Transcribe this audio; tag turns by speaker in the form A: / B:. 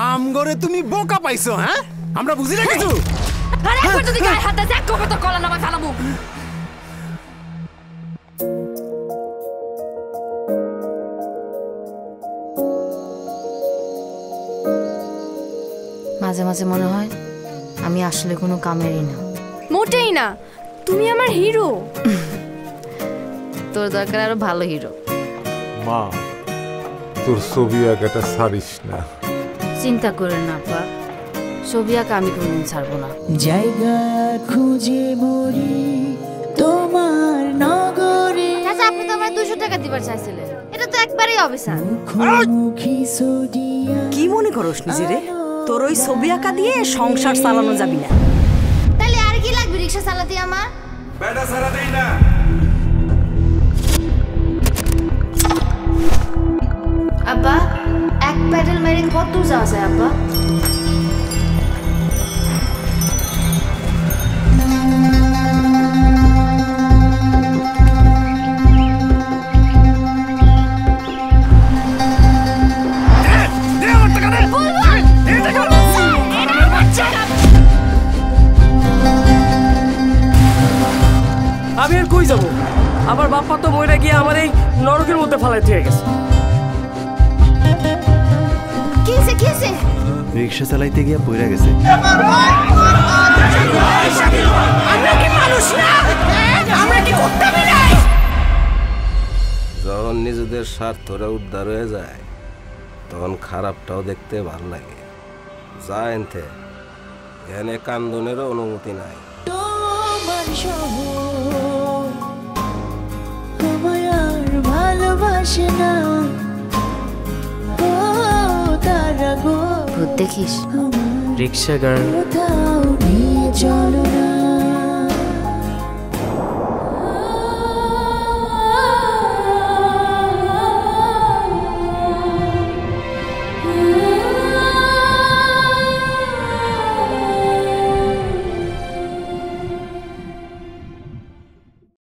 A: আমগরে তুমি বোকা পাইছো হ্যাঁ আমরা বুঝি না কিছু
B: আরে একবার যদি গায়ে হাত দেয় কবে তো কলা নামায় ফেলাবো
C: মাঝে মাঝে মনে হয় আমি আসলে কোনো কামেরই না
B: মোটেই না তুমি আমার হিরো
C: তোর দরকার আরো ভালো হিরো
D: মা তোর ছবি আঁকাটা ছাড়িস না
C: চিন্তা করে না আপা ছবি আঁকা আমি কোনোদিন ছাড়বো না
E: জায়গা খুঁজে মরি তোমার নগরে
C: আচ্ছা আপনি তো আমার 200 টাকা দিবার চাইছিলেন এটা তো একবারেই অবিচার
F: কি মনে করস নিজেরে তোর ওই ছবি আঁকা দিয়ে সংসার চালানো যাবি না
C: তাহলে আর কি লাগবে রিকশা চালাতে আমার
A: বেটা সারা দেই না
C: আব্বা এক প্যাডেল মেরে কত দূর যাওয়া যায় আব্বা
G: আমি আর কই যাবো আমার বাপ্পা তো মইরা গিয়ে আমার এই নরকের মধ্যে ফালাই দিয়ে গেছে
C: কিসে
H: রিক্সা চালাইতে গিয়ে পড়ে গেছে
I: যখন নিজেদের স্বার্থরা উদ্ধার হয়ে যায় তখন খারাপটাও দেখতে ভাল লাগে যা এনতে এখানে কান্দনেরও অনুমতি নাই
E: ভালোবাসে না
C: ভূত দেখিস
G: রিক্সা গান
E: নিয়ে চলো না